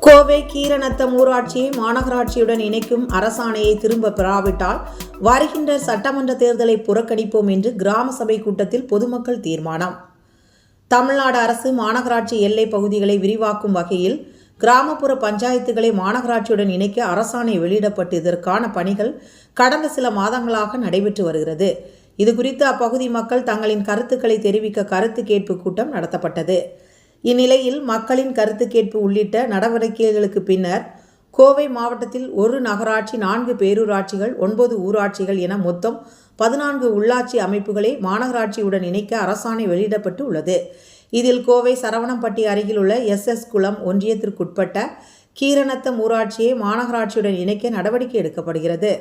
கோவை கீரநத்தம் ஊராட்சியை மாநகராட்சியுடன் இணைக்கும் அரசாணையை திரும்ப பெறாவிட்டால் வருகின்ற சட்டமன்ற தேர்தலை புறக்கணிப்போம் என்று கிராம சபை கூட்டத்தில் பொதுமக்கள் தீர்மானம். தமிழ்நாடு அரசு மாநகராட்சி எல்லை பகுதிகளை விரிவாக்கும் வகையில் கிராமப்புற பஞ்சாயத்துகளை மாநகராட்சியுடன் இணைக்க அரசாணை வெளியிடப்பட்டு இதற்கான பணிகள் கடந்த சில மாதங்களாக நடைபெற்று வருகிறது. இதுகுறித்து அப்பகுதி மக்கள் தங்களின் கருத்துக்களை தெரிவிக்க கருத்து கேட்பு கூட்டம் நடத்தப்பட்டது. இந்நிலையில் மக்களின் கருத்து கேட்பு உள்ளிட்ட நடவடிக்கைகளுக்கு பின்னர் கோவை மாவட்டத்தில் 1 நகராட்சி, 4 பேரூராட்சிகள், 9 ஊராட்சிகள் என மொத்தம் 14 உள்ளாட்சி அமைப்புகளை மாநகராட்சியுடன் இணைக்க அரசாணை வெளியிடப்பட்டு உள்ளது. இதில் கோவை சரவணம்பட்டி அருகில் உள்ள SS குளம் ஒன்றியத்திற்குட்பட்ட கீரநத்தம் ஊராட்சியை மாநகராட்சியுடன் இணைக்க நடவடிக்கை எடுக்கப்படுகிறது.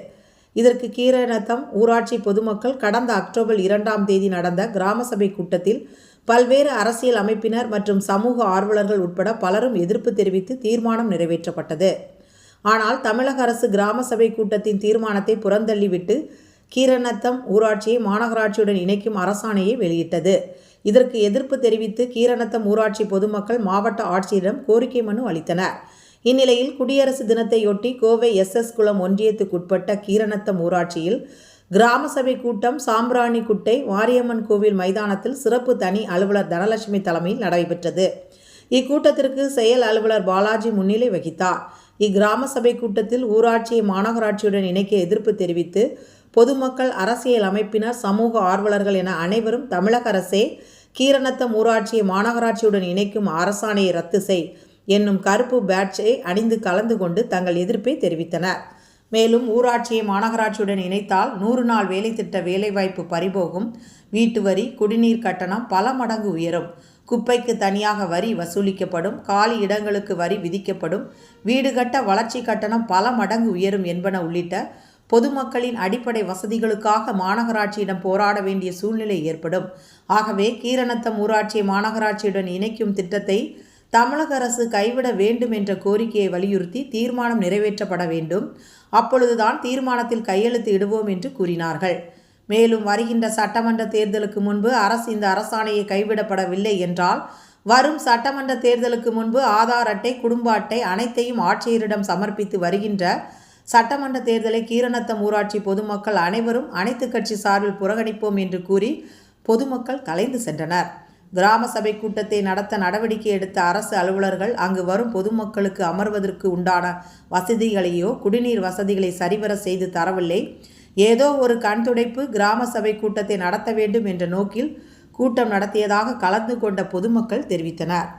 இதற்கு கீரநத்தம் ஊராட்சி பொதுமக்கள் கடந்த அக்டோபர் 2ஆம் தேதி நடந்த கிராம சபை கூட்டத்தில் பல்வேறு அரசியல் அமைப்பினர் மற்றும் சமூக ஆர்வலர்கள் உட்பட பலரும் எதிர்ப்பு தெரிவித்து தீர்மானம் நிறைவேற்றப்பட்டது. ஆனால் தமிழக அரசு கிராம சபை கூட்டத்தின் தீர்மானத்தை புறந்தள்ளிவிட்டு கீரநத்தம் ஊராட்சியை மாநகராட்சியுடன் இணைக்கும் அரசாணையை வெளியிட்டது. இதற்கு எதிர்ப்பு தெரிவித்து கீரநத்தம் ஊராட்சி பொதுமக்கள் மாவட்ட ஆட்சியரிடம் கோரிக்கை மனு அளித்தனர். இந்நிலையில் குடியரசு தினத்தையொட்டி கோவை SS குளம் ஒன்றியத்துக்குட்பட்ட கீரநத்தம் ஊராட்சியில் கிராம சபை கூட்டம் சாம்பிராணிக்குட்டை மாரியம்மன் கோவில் மைதானத்தில் சிறப்பு தனி அலுவலர் தனலட்சுமி தலைமையில் நடைபெற்றது. இக்கூட்டத்திற்கு செயல் அலுவலர் பாலாஜி முன்னிலை வகித்தார். இக்கிராம சபை கூட்டத்தில் ஊராட்சியை மாநகராட்சியுடன் இணைக்க எதிர்ப்பு தெரிவித்து பொதுமக்கள், அரசியல் அமைப்பினர், சமூக ஆர்வலர்கள் என அனைவரும் தமிழக அரசே கீரநத்தம் ஊராட்சியை மாநகராட்சியுடன் இணைக்கும் அரசாணையை ரத்து செய் என்னும் கருப்பு பேட்ஜை அணிந்து கலந்து கொண்டு தங்கள் எதிர்ப்பை தெரிவித்தனர். மேலும் ஊராட்சியை மாநகராட்சியுடன் இணைத்தால் 100 நாள் வேலை திட்ட வேலைவாய்ப்பு பறிபோகும், வீட்டு வரி, குடிநீர் கட்டணம் பல மடங்கு உயரும், குப்பைக்கு தனியாக வரி வசூலிக்கப்படும், காலி இடங்களுக்கு வரி விதிக்கப்படும், வீடு கட்ட வளர்ச்சி கட்டணம் பல மடங்கு உயரும் என்பன உள்ளிட்ட பொதுமக்களின் அடிப்படை வசதிகளுக்காக மாநகராட்சியிடம் போராட வேண்டிய சூழ்நிலை ஏற்படும். ஆகவே கீரநத்தம் ஊராட்சியை மாநகராட்சியுடன் இணைக்கும் திட்டத்தை தமிழக அரசு கைவிட வேண்டும் என்ற கோரிக்கையை வலியுறுத்தி தீர்மானம் நிறைவேற்றப்பட வேண்டும். அப்பொழுதுதான் தீர்மானத்தில் கையெழுத்து இடுவோம் என்று கூறினார்கள். மேலும் வருகின்ற சட்டமன்ற தேர்தலுக்கு முன்பு அரசு இந்த அரசாணையை கைவிடப்படவில்லை என்றால் வரும் சட்டமன்ற தேர்தலுக்கு முன்பு ஆதார் அட்டை, குடும்ப அட்டை அனைத்தையும் ஆட்சியரிடம் சமர்ப்பித்து வருகின்ற சட்டமன்ற தேர்தலை கீரநத்தம் ஊராட்சி பொதுமக்கள் அனைவரும் அனைத்து கட்சி சார்பில் புறக்கணிப்போம் என்று கூறி பொதுமக்கள் கலைந்து சென்றனர். கிராம சபை கூட்டத்தை நடத்த நடவடிக்கை எடுத்த அரசு அலுவலர்கள் அங்கு வரும் பொதுமக்களுக்கு அமர்வதற்கு உண்டான வசதிகளையோ குடிநீர் வசதிகளை சரிவர செய்து தரவில்லை. ஏதோ ஒரு கண் துடைப்பு கிராம சபை கூட்டத்தை நடத்த வேண்டும் என்ற நோக்கில் கூட்டம் நடத்தியதாக கலந்து கொண்ட பொதுமக்கள் தெரிவித்தனர்.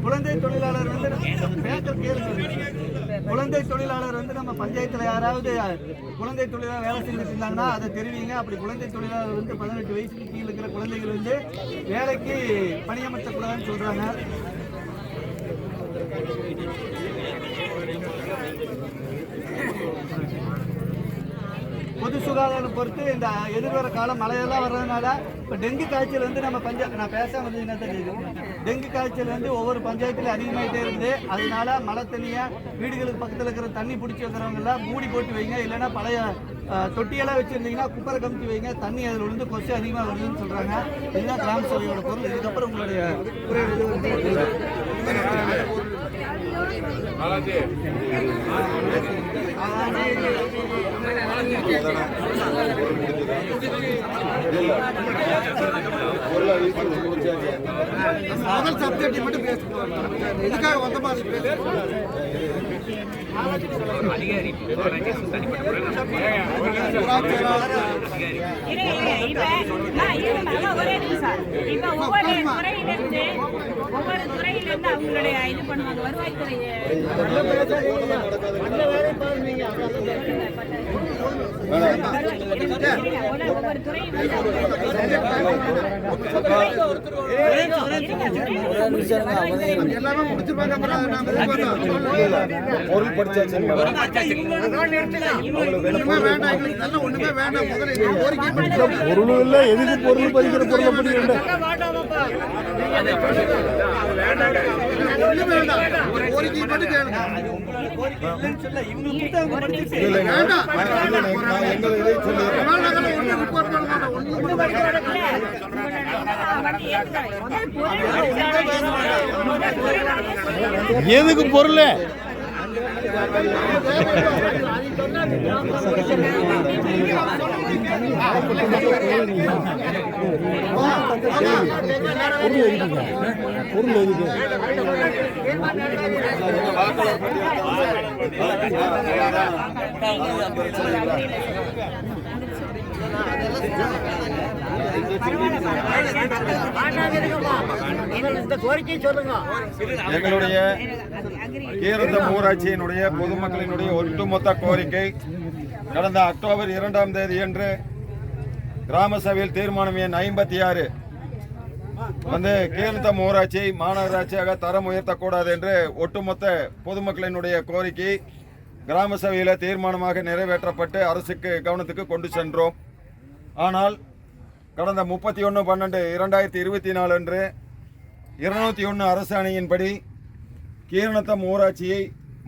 குழந்தை தொழிலாளர் நம்ம பஞ்சாயத்தில் யாராவது குழந்தை தொழிலாளர் வேலை செஞ்சுட்டு இருந்தாங்கன்னா அதை தெரிவிங்க. அப்படி குழந்தை தொழிலாளர் 18 வயசுக்கு கீழே இருக்கிற குழந்தைகள் வேலைக்கு பணியமர்த்தக்கூடாதுன்னு சொல்றாங்க. பொது சுகாதாரம் பொறுத்து இந்த எதிர்வர காலம் மழையெல்லாம் வர்றதுனால இப்போ டெங்கு காய்ச்சல் நம்ம நான் பேசாமல் இருந்ததுன்னா தான் தெரியுது. டெங்கு காய்ச்சல் ஒவ்வொரு பஞ்சாயத்துலையும் அதிகமாகிட்டே இருக்குது. அதனால மழை தண்ணியை வீடுகளுக்கு பக்கத்தில் இருக்கிற தண்ணி பிடிச்சி வைக்கிறவங்கெல்லாம் மூடி போட்டு வைங்க. இல்லைன்னா பழைய தொட்டியெல்லாம் வச்சுருந்தீங்கன்னா குப்பரை கமிச்சு வைங்க. தண்ணி அதில் விழுந்து கொசு அதிகமாக வருதுன்னு சொல்கிறாங்க. இதுதான் கிராம சபையோட பொருள். இதுக்கப்புறம் உங்களுடைய முதல் சப்ஜெக்ட் மட்டும் பேசுவோம். இதுக்காக வந்த மாதிரி ஒவ்வொரு துறையிலிருந்து அவங்களுடைய இது பண்ணுவாங்க. வருவாய்த்துறை பொருள் படிச்சாச்சு பொருளும் இல்லை எதுக்கு பொருள் படிக்கிற பொருளை படிக்கிற எதுக்கு பொருள் பொருள் எதுக்கு எங்களுடைய கீரந்தம் ஊராட்சியினுடைய பொதுமக்களினுடைய ஒட்டுமொத்த கோரிக்கை கடந்த அக்டோபர் 2ஆம் தேதி அன்று கிராம சபையில் தீர்மானம் எண் 56 வந்து கீரந்தம் ஊராட்சியை மாநகராட்சியாக தரம் உயர்த்தக்கூடாது என்று ஒட்டுமொத்த பொதுமக்களினுடைய கோரிக்கை கிராம சபையில் தீர்மானமாக நிறைவேற்றப்பட்டு அரசுக்கு கவனத்துக்கு கொண்டு சென்றோம். ஆனால் கடந்த 31/12/2024 அன்று 201 அரசாணையின்படி கீரநத்தம் ஊராட்சியை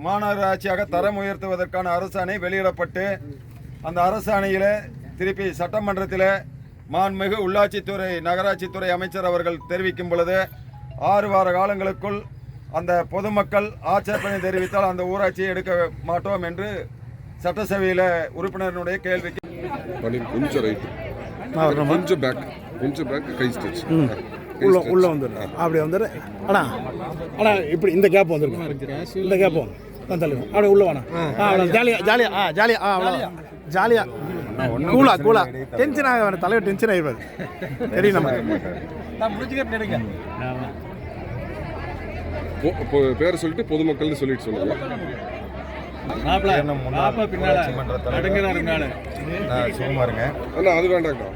மாநகராட்சியாக தரம் உயர்த்துவதற்கான அரசாணை வெளியிடப்பட்டு அந்த அரசாணையில் திருப்பி சட்டமன்றத்தில் மாண்புமிகு உள்ளாட்சித்துறை நகராட்சித்துறை அமைச்சர் அவர்கள் தெரிவிக்கும் பொழுது 6 வார காலங்களுக்குள் அந்த பொதுமக்கள் ஆட்சேபனை தெரிவித்தால் அந்த ஊராட்சியை எடுக்க மாட்டோம் என்று சட்டசபையில் உறுப்பினருடைய கேள்விக்கு கொஞ்சம் ரைட் கொஞ்சம் பேக் கை ஸ்டிச் உள்ள வந்துடும் அப்படி வந்துடு அண்ணா இப்படி இந்த கேப் வந்துருக்கும் இந்த கேப் தான் தள்ளி அப்படியே உள்ள வேணா அவ்வளோ ஜாலியாக அவ்வளோ ஜாலியாக கூலா டென்ஷன் ஆக வேணும் தலைவர் டென்ஷன் ஆகிடுவார் தெரியும் நம்ம முடிச்சுக்கிட்டு பேரை சொல்லிட்டு பொதுமக்கள்னு சொல்லிட்டு சொல்லுங்க. சுகுமாருங்க. அண்ணா அது வேண்டாங்கண்ணா,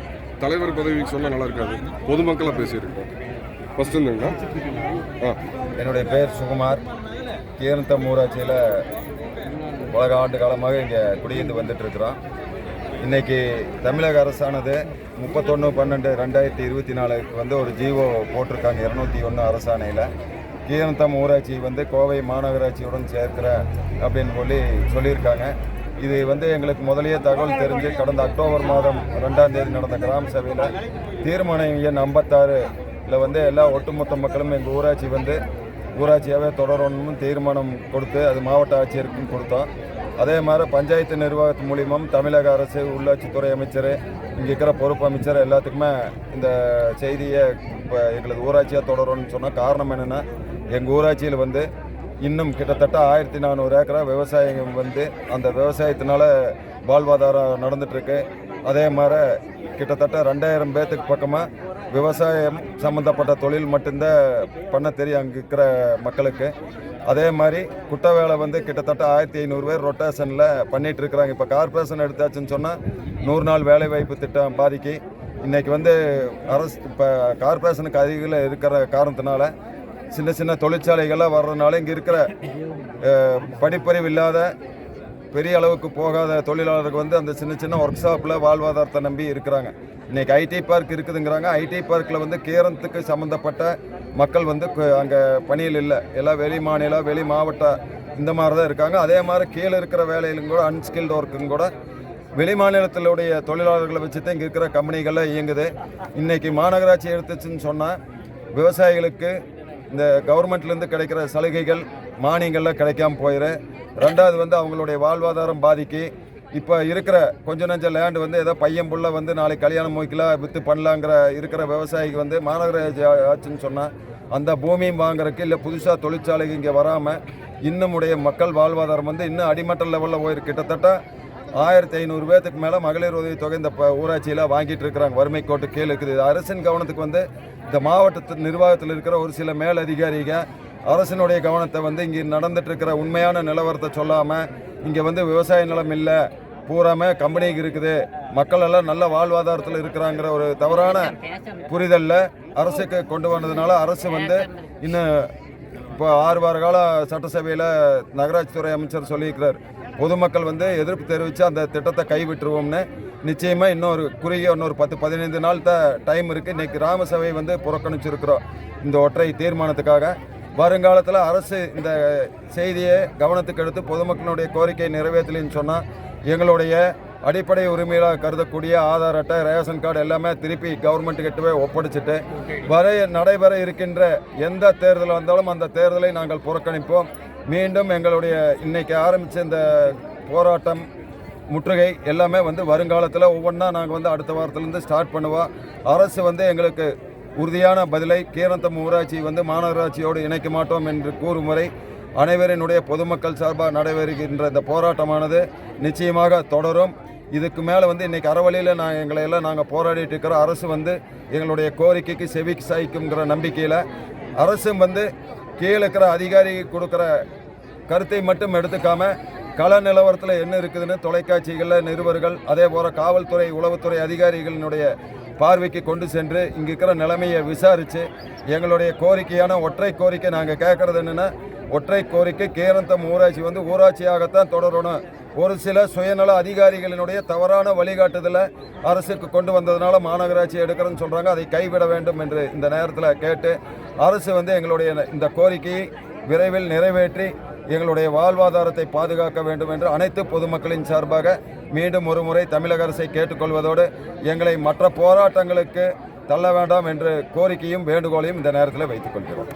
தலைவர் பதவிக்கு சொன்னால் நல்லா இருக்காது, பொதுமக்களாக பேசியிருக்கோம். ஃபஸ்ட்டு இருந்துங்கண்ணா. என்னுடைய பேர் சுகுமார். கீரநத்தம் ஊராட்சியில் பல ஆண்டு காலமாக இங்கே குடியிருந்து வந்துட்டுருக்குறோம். இன்றைக்கி தமிழக அரசானது 31/12/2024 வந்து ஒரு ஜிஓ போட்டிருக்காங்க 201 அரசாணையில். கீரநத்தம் ஊராட்சி வந்து கோவை மாநகராட்சியுடன் சேர்க்கிற அப்படின்னு சொல்லியிருக்காங்க. இது வந்து எங்களுக்கு முதலியே தகவல் தெரிஞ்சு கடந்த அக்டோபர் மாதம் 2ஆம் தேதி நடந்த கிராம சபையில் தீர்மானம் எண் 56 வந்து எல்லா ஒட்டுமொத்த மக்களும் எங்கள் ஊராட்சி வந்து ஊராட்சியாகவே தொடரணும்னு தீர்மானம் கொடுத்து அது மாவட்ட ஆட்சியருக்கும் கொடுத்தோம். அதே மாதிரி பஞ்சாயத்து நிர்வாகத்து மூலியமும் தமிழக அரசு உள்ளாட்சித்துறை அமைச்சர் இங்கே இருக்கிற பொறுப்பு அமைச்சர் எல்லாத்துக்குமே இந்த செய்தியை இப்போ எங்களது ஊராட்சியாக தொடரணும்னு சொன்னால் காரணம் என்னென்னா எங்கள் ஊராட்சியில் வந்து இன்னும் கிட்டத்தட்ட 1400 ஏக்கரா விவசாயம் வந்து அந்த விவசாயத்தினால வாழ்வாதாரம் நடந்துகிட்ருக்கு. அதே மாதிரி கிட்டத்தட்ட 2000 பேர்த்துக்கு பக்கமாக விவசாயம் சம்மந்தப்பட்ட தொழில் மட்டும்தான் பண்ண தெரியும் அங்கே இருக்கிற மக்களுக்கு. அதே மாதிரி குட்டை வேலை வந்து கிட்டத்தட்ட 1500 பேர் ரொட்டேஷனில் பண்ணிகிட்டு இருக்கிறாங்க. இப்போ கார்பரேஷன் எடுத்தாச்சுன்னு சொன்னால் 100 நாள் வேலைவாய்ப்பு திட்டம் பாதிக்கு இன்றைக்கி வந்து அரசு இப்போ கார்பரேஷனுக்கு அதிகம் இருக்கிற காரணத்தினால சின்ன சின்ன தொழிற்சாலைகள்லாம் வர்றதுனால இங்கே இருக்கிற படிப்பறிவு இல்லாத பெரிய அளவுக்கு போகாத தொழிலாளருக்கு வந்து அந்த சின்ன சின்ன ஒர்க் ஷாப்பில் வாழ்வாதாரத்தை நம்பி இருக்கிறாங்க. இன்றைக்கி ஐடி பார்க் இருக்குதுங்கிறாங்க. ஐடி பார்க்கில் வந்து கீரத்துக்கு சம்மந்தப்பட்ட மக்கள் வந்து அங்கே பணியில் இல்லை, எல்லாம் வெளி மாநில வெளி மாவட்ட இந்த மாதிரி தான் இருக்காங்க. அதே மாதிரி கீழே இருக்கிற வேலையிலும் கூட அன்ஸ்கில்டு ஒர்க்குங்க கூட வெளி மாநிலத்தினுடைய தொழிலாளர்களை வச்சு தான் இங்கே இருக்கிற கம்பெனிகளில் இயங்குது. இன்றைக்கி மாநகராட்சி எடுத்துச்சுன்னு சொன்னால் விவசாயிகளுக்கு இந்த கவர்மெண்ட்லேருந்து கிடைக்கிற சலுகைகள் மானியங்கள்லாம் கிடைக்காம போயிடு. ரெண்டாவது வந்து அவங்களுடைய வாழ்வாதாரம் பாதிக்கு இப்போ இருக்கிற கொஞ்சம் நஞ்ச லேண்டு வந்து ஏதோ பையன் புள்ள வந்து நாளைக்கு கல்யாணம் முடிக்கலாம் விற்று பண்ணலாங்கிற இருக்கிற விவசாயிக்கு வந்து மாநகராட்சி ஆச்சுன்னு சொன்னால் அந்த பூமியும் வாங்குறதுக்கு இல்லை புதுசாக தொழிற்சாலைக்கு இங்கே வராமல் இன்னுமுடைய மக்கள் வாழ்வாதாரம் வந்து இன்னும் அடிமட்ட லெவலில் போயிருக்கு. கிட்டத்தட்ட 1500 பேர்த்துக்கு மேலே மகளிர் உதவித்தொகை இந்த ஊராட்சியில் வாங்கிட்டு இருக்கிறாங்க. வறுமை கோட்டு கீழே இருக்குது. அரசின் கவனத்துக்கு வந்து இந்த மாவட்ட நிர்வாகத்தில் இருக்கிற ஒரு சில மேலதிகாரிகள் அரசினுடைய கவனத்தை வந்து இங்கே நடந்துட்டு இருக்கிற உண்மையான நிலவரத்தை சொல்லாமல் இங்கே வந்து விவசாய நிலம் இல்லை, பூராமே கம்பெனிக்கு இருக்குது, மக்கள் எல்லாம் நல்ல வாழ்வாதாரத்தில் இருக்கிறாங்கிற ஒரு தவறான புரிதலில் அரசுக்கு கொண்டு வந்ததுனால அரசு வந்து இன்னும் இப்போ 6 வார கால சட்டசபையில் நகராட்சி துறை அமைச்சர் சொல்லியிருக்கிறார், பொதுமக்கள் வந்து எதிர்ப்பு தெரிவித்து அந்த திட்டத்தை கைவிட்டுருவோம்னு. நிச்சயமாக இன்னொரு குறுகிய 10-15 நாள் தான் டைம் இருக்குது. இன்றைக்கி கிராம சபை வந்து புறக்கணிச்சிருக்கிறோம் இந்த ஒற்றை தீர்மானத்துக்காக. வருங்காலத்தில் அரசு இந்த செய்தியை கவனத்துக்கு எடுத்து பொதுமக்களுடைய கோரிக்கையை நிறைவேற்றலின்னு சொன்னால் எங்களுடைய அடிப்படை உரிமையாக கருதக்கூடிய ஆதார் அட்டை, ரேஷன் கார்டு எல்லாமே திருப்பி கவர்மெண்ட்டு கிட்டவே ஒப்படைச்சிட்டு நடைபெற இருக்கின்ற எந்த தேர்தல் வந்தாலும் அந்த தேர்தலை நாங்கள் புறக்கணிப்போம். மீண்டும் எங்களுடைய இன்னைக்கு ஆரம்பித்த இந்த போராட்டம் முற்றுகை எல்லாமே வந்து வருங்காலத்தில் ஒவ்வொன்றா நாங்கள் வந்து அடுத்த வாரத்திலேருந்து ஸ்டார்ட் பண்ணுவோம். அரசு வந்து எங்களுக்கு உறுதியான பதிலை கீரந்தம் ஊராட்சி வந்து மாநகராட்சியோடு இணைக்க மாட்டோம் என்று கூறும் வரை அனைவரினுடைய பொதுமக்கள் சார்பாக நடைபெறுகின்ற இந்த போராட்டமானது நிச்சயமாக தொடரும். இதுக்கு மேலே வந்து இன்றைக்கி அறவழியில் எங்களை எல்லாம் நாங்கள் போராடிட்டு இருக்கிறோம். அரசு வந்து எங்களுடைய கோரிக்கைக்கு செவி சாய்க்குங்கிற நம்பிக்கையில் அரசும் வந்து கீழே இருக்கிற அதிகாரி கொடுக்குற கருத்தை மட்டும் எடுத்துக்காமல் கள நிலவரத்தில் என்ன இருக்குதுன்னு தொலைக்காட்சிகளில் நிருபர்கள் அதே போல் காவல்துறை உளவுத்துறை அதிகாரிகளினுடைய பார்வைக்கு கொண்டு சென்று இங்கே இருக்கிற நிலைமையை விசாரித்து எங்களுடைய கோரிக்கையான ஒற்றை கோரிக்கை நாங்கள் கேட்குறது என்னென்னா, ஒற்றை கோரிக்கை கீரந்தம் ஊராட்சி வந்து ஊராட்சியாகத்தான் தொடரணும். ஒரு சில சுயநல அதிகாரிகளினுடைய தவறான வழிகாட்டுதலை அரசுக்கு கொண்டு வந்ததுனால மாநகராட்சி எடுக்கிறேன்னு சொல்கிறாங்க. அதை கைவிட வேண்டும் என்று இந்த நேரத்தில் கேட்டு அரசு வந்து எங்களுடைய இந்த கோரிக்கையை விரைவில் நிறைவேற்றி எங்களுடைய வாழ்வாதாரத்தை பாதுகாக்க வேண்டும் என்று அனைத்து பொதுமக்களின் சார்பாக மீண்டும் ஒரு முறை தமிழக அரசை கேட்டுக்கொள்வதோடு எங்களை மற்ற போராட்டங்களுக்கு தள்ள வேண்டாம் என்ற கோரிக்கையும் வேண்டுகோளையும் இந்த நேரத்தில் வைத்துக் கொள்கிறோம்.